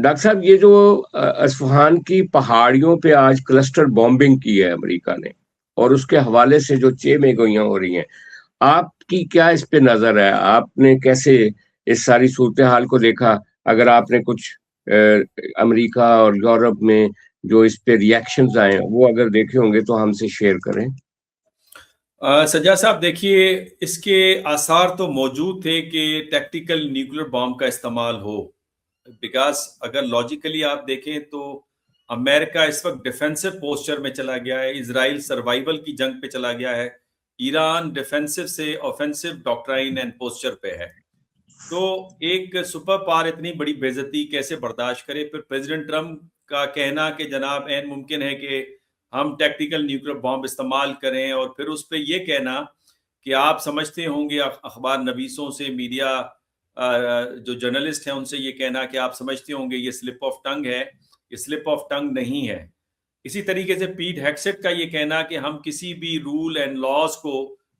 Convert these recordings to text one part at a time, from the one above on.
Doctor صاحب یہ جو اصفہان کی پہاڑیوں پہ آج کلسٹر بامبنگ کی ہے امریکہ نے، اور اس کے حوالے سے جو میں گوئیاں ہو رہی ہیں، آپ کی کیا اس پہ نظر ہے؟ آپ نے کیسے اس ساری صورتحال کو دیکھا؟ اگر آپ نے کچھ امریکہ اور یورپ میں جو اس پہ ریاکشنز آئے ہیں وہ اگر دیکھے ہوں گے تو ہم سے شیئر کریں۔ سجاد صاحب دیکھیے، اس کے آثار تو موجود تھے کہ ٹیکٹیکل نیوکلیر بام کا استعمال ہو، بیکاز اگر لاجیکلی آپ دیکھیں تو امریکہ اس وقت ڈیفینسو پوسچر میں چلا گیا ہے، اسرائیل سروائیول کی جنگ پہ چلا گیا ہے، ایران ڈیفینسو سے آفینسو ڈاکٹرائن اینڈ پوسچر پہ ہے۔ تو ایک سپر پاور اتنی بڑی بے عزتی کیسے برداشت کرے؟ پھر پریزیڈنٹ ٹرمپ کا کہنا کہ جناب عین ممکن ہے کہ ہم ٹیکٹیکل نیوکلیر بام استعمال کریں، اور پھر اس پہ یہ کہنا کہ آپ سمجھتے ہوں گے اخبار نویسوں سے، میڈیا جو جرنلسٹ ہیں ان سے یہ کہنا کہ آپ سمجھتے ہوں گے یہ سلپ آف ٹنگ ہے، یہ سلپ آف ٹنگ نہیں ہے۔ اسی طریقے سے پیٹ ہیگسیٹ کا یہ کہنا کہ ہم کسی بھی رول اینڈ لاز کو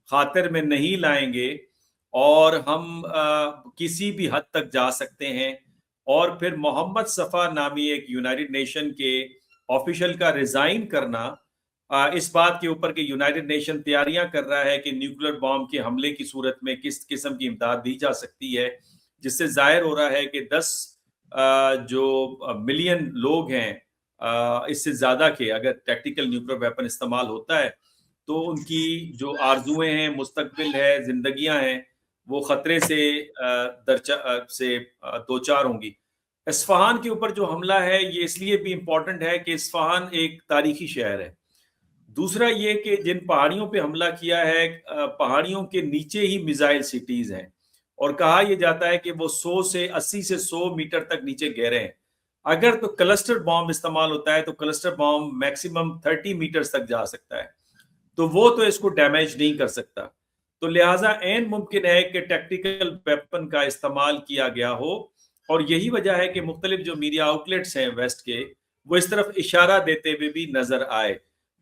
خاطر میں نہیں لائیں گے اور ہم کسی بھی حد تک جا سکتے ہیں، اور پھر محمد صفا نامی ایک یونائٹڈ نیشن کے آفیشل کا ریزائن کرنا اس بات کے اوپر کہ یونائٹڈ نیشن تیاریاں کر رہا ہے کہ نیوکلیر بام کے حملے کی صورت میں کس قسم کی امداد دی جا سکتی ہے، جس سے ظاہر ہو رہا ہے کہ 10 جو ملین لوگ ہیں، اس سے زیادہ کے اگر ٹیکٹیکل نیوکلیر ویپن استعمال ہوتا ہے تو ان کی جو آرزویں ہیں، مستقبل ہے، زندگیاں ہیں، وہ خطرے سے دوچار ہوں گی۔ اصفہان کے اوپر جو حملہ ہے یہ اس لیے بھی امپورٹنٹ ہے کہ اصفہان ایک تاریخی شہر ہے۔ دوسرا یہ کہ جن پہاڑیوں پہ حملہ کیا ہے، پہاڑیوں کے نیچے ہی میزائل سٹیز ہیں، اور کہا یہ جاتا ہے کہ وہ 80 سے 100 میٹر تک نیچے گہرے ہیں۔ اگر تو کلسٹر بام استعمال ہوتا ہے تو کلسٹر بام میکسیمم 30 میٹر تک جا سکتا ہے، تو وہ تو اس کو ڈیمیج نہیں کر سکتا۔ تو لہٰذا عین ممکن ہے کہ ٹیکٹیکل ویپن کا استعمال کیا گیا ہو، اور یہی وجہ ہے کہ مختلف جو میڈیا آؤٹلیٹس ہیں ویسٹ کے، وہ اس طرف اشارہ دیتے ہوئے بھی نظر آئے۔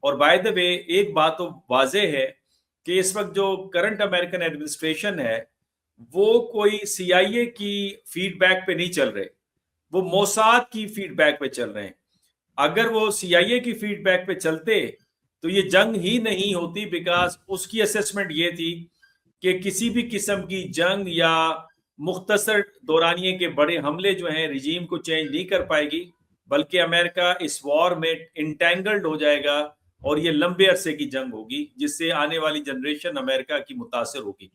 اور بائی دا وے ایک بات تو واضح ہے کہ اس وقت جو کرنٹ امریکن ایڈمنسٹریشن ہے وہ کوئی سی آئی اے کی فیڈ بیک پہ نہیں چل رہے، وہ موساد کی فیڈ بیک پہ چل رہے ہیں۔ اگر وہ سی آئی اے کی فیڈ بیک پہ چلتے تو یہ جنگ ہی نہیں ہوتی، بیکاز اس کی اسیسمنٹ یہ تھی کہ کسی بھی قسم کی جنگ یا مختصر دورانیے کے بڑے حملے جو ہیں رجیم کو چینج نہیں کر پائے گی، بلکہ امریکہ اس وار میں انٹینگلڈ ہو جائے گا، اور یہ لمبے عرصے کی جنگ ہوگی جس سے آنے والی جنریشن امریکہ کی متاثر ہوگی۔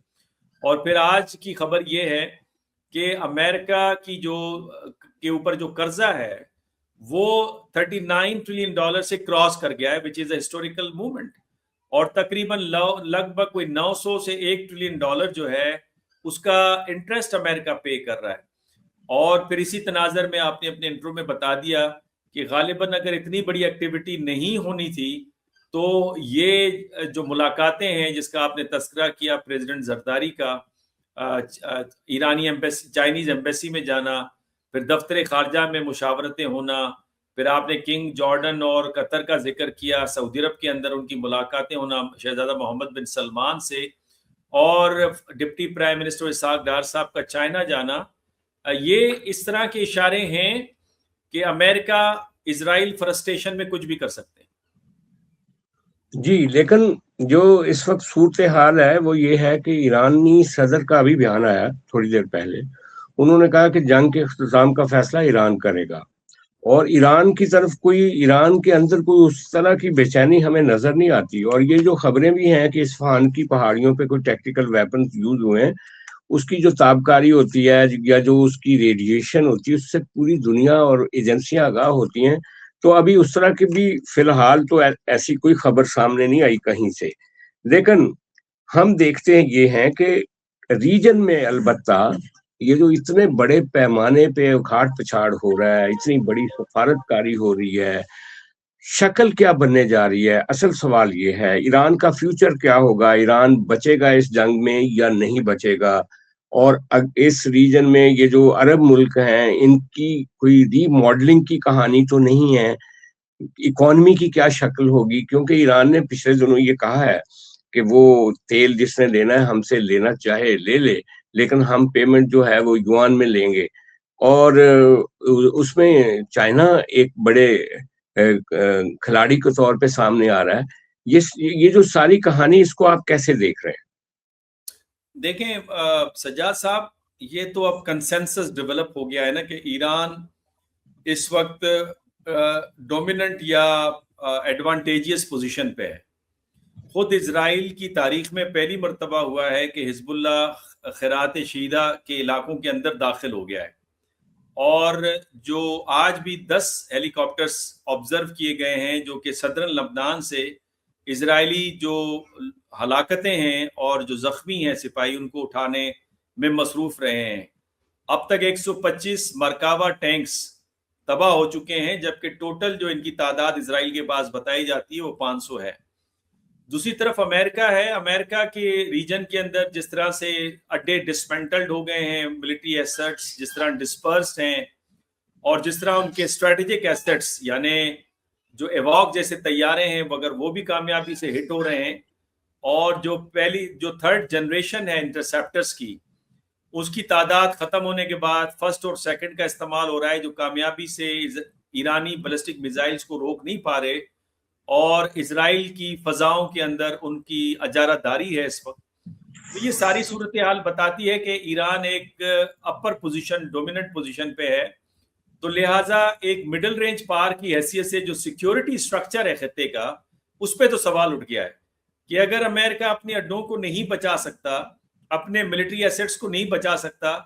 اور پھر آج کی خبر یہ ہے کہ امریکہ کی کے اوپر جو قرضہ ہے وہ $39 ٹریلین سے کراس کر گیا ہے، which is a historical movement، اور تقریباً لگ بھگ کوئی 900 سے $1 ٹریلین جو ہے اس کا انٹرسٹ امریکہ پے کر رہا ہے۔ اور پھر اسی تناظر میں آپ نے اپنے انٹرو میں بتا دیا کہ غالباً اگر اتنی بڑی ایکٹیویٹی نہیں ہونی تھی تو یہ جو ملاقاتیں ہیں جس کا آپ نے تذکرہ کیا، پریزیڈنٹ زرداری کا ایرانی ایمبیسی، چائنیز ایمبیسی میں جانا، پھر دفتر خارجہ میں مشاورتیں ہونا، پھر آپ نے کنگ جارڈن اور قطر کا ذکر کیا، سعودی عرب کے اندر ان کی ملاقاتیں ہونا شہزادہ محمد بن سلمان سے، اور deputy prime minister Ishaq Dar صاحب کا چائنا جانا، یہ اس طرح کے اشارے ہیں کہ امریکہ اسرائیل فرسٹریشن میں کچھ بھی کر سکتے ہیں۔ جی، لیکن جو اس وقت صورتحال ہے وہ یہ ہے کہ ایرانی صدر کا ابھی بیان آیا تھوڑی دیر پہلے، انہوں نے کہا کہ جنگ کے اختتام کا فیصلہ ایران کرے گا، اور ایران کی طرف ایران کے اندر کوئی اس طرح کی بے چینی ہمیں نظر نہیں آتی۔ اور یہ جو خبریں بھی ہیں کہ اصفہان کی پہاڑیوں پہ کوئی ٹیکٹیکل ویپنز یوز ہوئے ہیں، اس کی جو تابکاری ہوتی ہے یا جو اس کی ریڈیشن ہوتی ہے اس سے پوری دنیا اور ایجنسیاں آگاہ ہوتی ہیں۔ تو ابھی اس طرح کی بھی فی الحال تو ایسی کوئی خبر سامنے نہیں آئی کہیں سے، لیکن ہم دیکھتے ہیں یہ ہیں کہ ریجن میں البتہ یہ جو اتنے بڑے پیمانے پہ اکھاڑ پچھاڑ ہو رہا ہے، اتنی بڑی سفارتکاری ہو رہی ہے، شکل کیا بننے جا رہی ہے؟ اصل سوال یہ ہے ایران کا فیوچر کیا ہوگا، ایران بچے گا اس جنگ میں یا نہیں بچے گا؟ اور اس ریجن میں یہ جو عرب ملک ہیں ان کی کوئی ری ماڈلنگ کی کہانی تو نہیں ہے؟ اکانومی کی کیا شکل ہوگی؟ کیونکہ ایران نے پچھلے دنوں یہ کہا ہے کہ وہ تیل جس نے لینا ہے ہم سے لینا چاہے لے لے، لیکن ہم پیمنٹ جو ہے وہ یوان میں لیں گے۔ اور اس میں چائنا ایک بڑے کھلاڑی کے طور پہ سامنے آ رہا ہے. یہ جو ساری کہانی، اس کو آپ کیسے دیکھ رہے ہیں؟ دیکھیں سجاد صاحب، یہ تو اب کنسنسس ڈیولپ ہو گیا ہے نا کہ ایران اس وقت ڈومیننٹ یا ایڈوانٹیجیس پوزیشن پہ ہے. خود اسرائیل کی تاریخ میں پہلی مرتبہ ہوا ہے کہ حزب اللہ خیرات شہیدہ کے علاقوں کے اندر داخل ہو گیا ہے، اور جو آج بھی 10 ہیلی کاپٹرز آبزرو کیے گئے ہیں جو کہ صدرن لبنان سے اسرائیلی جو ہلاکتیں ہیں اور جو زخمی ہیں سپاہی ان کو اٹھانے میں مصروف رہے ہیں. اب تک 125 مرکاوا ٹینکس تباہ ہو چکے ہیں، جبکہ ٹوٹل جو ان کی تعداد اسرائیل کے پاس بتائی جاتی ہے وہ 500 ہے. دوسری طرف امریکہ ہے. امریکہ کے ریجن کے اندر جس طرح سے اڈے ڈسمنٹلڈ ہو گئے ہیں، ملٹری ایسٹس جس طرح ڈسپرسڈ ہیں، اور جس طرح ان کے اسٹریٹجک ایسٹس یعنی جو ایواک جیسے طیارے ہیں اگر وہ بھی کامیابی سے ہٹ ہو رہے ہیں، اور جو تھرڈ جنریشن ہے انٹرسیپٹرز کی، اس کی تعداد ختم ہونے کے بعد فرسٹ اور سیکنڈ کا استعمال ہو رہا ہے جو کامیابی سے ایرانی بیلسٹک میزائلز کو روک نہیں پا رہے، اور اسرائیل کی فضاؤں کے اندر ان کی اجارہ داری ہے اس وقت. تو یہ ساری صورتحال بتاتی ہے کہ ایران ایک اپر پوزیشن، ڈومیننٹ پوزیشن پہ ہے. تو لہٰذا ایک مڈل رینج پار کی حیثیت سے جو سیکیورٹی سٹرکچر ہے خطے کا، اس پہ تو سوال اٹھ گیا ہے کہ اگر امریکہ اپنے اڈوں کو نہیں بچا سکتا، اپنے ملٹری ایسٹس کو نہیں بچا سکتا،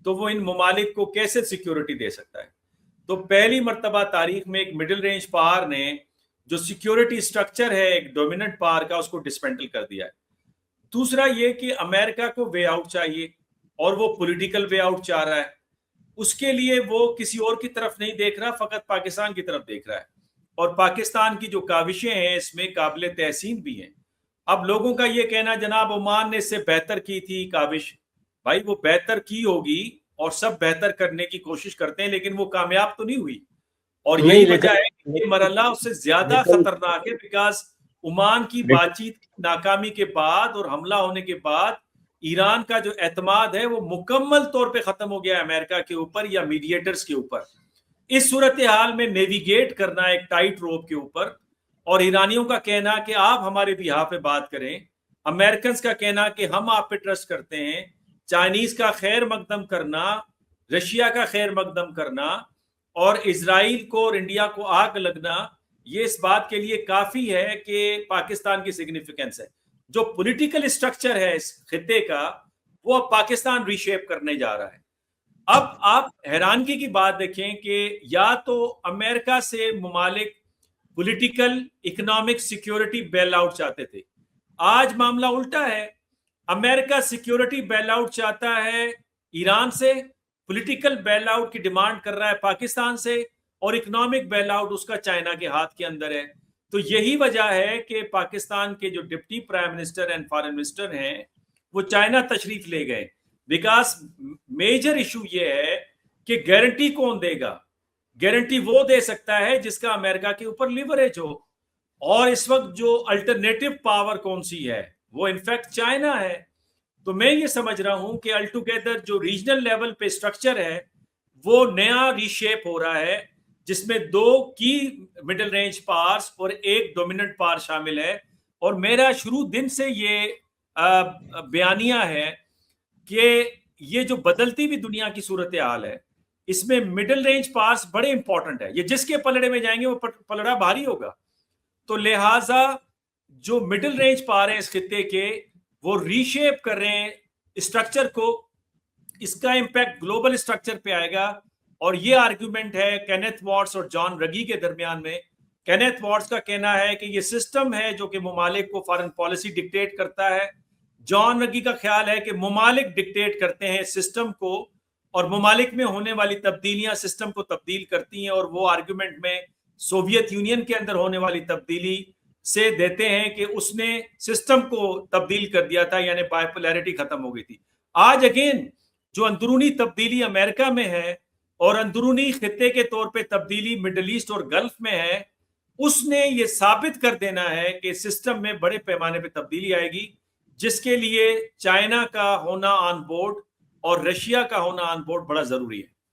تو وہ ان ممالک کو کیسے سیکیورٹی دے سکتا ہے؟ تو پہلی مرتبہ تاریخ میں ایک مڈل رینج پاور نے جو سیکیورٹی سٹرکچر ہے ایک ڈومیننٹ پاور کا، اس کو ڈسمنٹل کر دیا ہے. دوسرا یہ کہ امریکہ کو وے آؤٹ چاہیے، اور وہ پولیٹیکل وے آؤٹ چاہ رہا ہے. اس کے لیے وہ کسی اور کی طرف نہیں دیکھ رہا، فقط پاکستان کی طرف دیکھ رہا ہے. اور پاکستان کی جو کاوشیں ہیں اس میں قابل تحسین بھی ہیں. اب لوگوں کا یہ کہنا جناب عمان نے اس سے بہتر کی تھی کاوش، بھائی وہ بہتر کی ہوگی اور سب بہتر کرنے کی کوشش کرتے ہیں، لیکن وہ کامیاب تو نہیں ہوئی. اور یہی وجہ ہے کہ یہ مرحلہ اس سے زیادہ خطرناک ہے، بیکاز عمان کی بات چیت ناکامی کے بعد اور حملہ ہونے کے بعد ایران کا جو اعتماد ہے وہ مکمل طور پہ ختم ہو گیا ہے امریکہ کے اوپر یا میڈیٹرز کے اوپر. اس صورتحال میں نیویگیٹ کرنا ایک ٹائٹ روپ کے اوپر، اور ایرانیوں کا کہنا کہ آپ ہمارے بیہاف پہ بات کریں، امریکنز کا کہنا کہ ہم آپ پہ ٹرسٹ کرتے ہیں، چائنیز کا خیر مقدم کرنا، رشیا کا خیر مقدم کرنا، اور اسرائیل کو اور انڈیا کو آگ لگنا، یہ اس بات کے لیے کافی ہے کہ پاکستان کی سگنیفیکنس ہے. جو پولیٹیکل اسٹرکچر ہے اس خطے کا، وہ اب پاکستان ری شیپ کرنے جا رہا ہے. اب آپ حیرانگی کی بات دیکھیں کہ یا تو امریکہ سے ممالک پولیٹیکل، اکنامک، سیکیورٹی بیل آؤٹ چاہتے تھے. آج معاملہ الٹا ہے. امریکہ سیکیورٹی بیل آؤٹ چاہتا ہے ایران سے، پولیٹیکل بیل آؤٹ کی ڈیمانڈ کر رہا ہے پاکستان سے، اور اکنامک بیل آؤٹ اس کا چائنا کے ہاتھ کے اندر ہے. تو یہی وجہ ہے کہ پاکستان کے جو deputy prime minister and foreign minister ہیں وہ چائنا تشریف لے گئے، بیکاز میجر ایشو یہ ہے کہ گارنٹی کون دے گا؟ گارنٹی وہ دے سکتا ہے جس کا امریکہ کے اوپر لیوریج ہو، اور اس وقت جو الٹرنیٹو پاور کون سی ہے وہ انفیکٹ چائنا ہے. تو میں یہ سمجھ رہا ہوں کہ الٹوگیدر جو ریجنل لیول پہ سٹرکچر ہے وہ نیا ری شیپ ہو رہا ہے، جس میں 2 کی مڈل رینج پاورز اور ایک ڈومیننٹ پاور شامل ہے. اور میرا شروع دن سے یہ بیانیہ ہے کہ یہ جو بدلتی بھی دنیا کی صورتحال ہے، اس میں مڈل رینج پاورز بڑے امپورٹنٹ ہے. یہ جس کے پلڑے میں جائیں گے وہ پلڑا بھاری ہوگا. تو لہٰذا جو مڈل رینج پاور ہیں اس خطے کے، وہ ری شیپ کر رہے ہیں اسٹرکچر کو. اس کا امپیکٹ گلوبل اسٹرکچر پہ آئے گا. اور یہ آرگیومنٹ ہے کینتھ واٹس اور جان رگی کے درمیان میں. کینتھ واٹس کا کہنا ہے کہ یہ سسٹم ہے جو کہ ممالک کو فارن پالیسی ڈکٹیٹ کرتا ہے. جان رگی کا خیال ہے کہ ممالک ڈکٹیٹ کرتے ہیں سسٹم کو، اور ممالک میں ہونے والی تبدیلیاں سسٹم کو تبدیل کرتی ہیں. اور وہ آرگیومنٹ میں سوویت یونین کے اندر ہونے والی تبدیلی سے دیتے ہیں کہ اس نے سسٹم کو تبدیل کر دیا تھا، یعنی بائی پولیرٹی ختم ہو گئی تھی. آج اگین جو اندرونی تبدیلی امریکہ میں ہے اور اندرونی خطے کے طور پہ تبدیلی مڈل ایسٹ اور گلف میں ہے، اس نے یہ ثابت کر دینا ہے کہ سسٹم میں بڑے پیمانے پہ تبدیلی آئے گی، جس کے لیے چائنا کا ہونا آن بورڈ اور رشیا کا ہونا آن بورڈ بڑا ضروری ہے.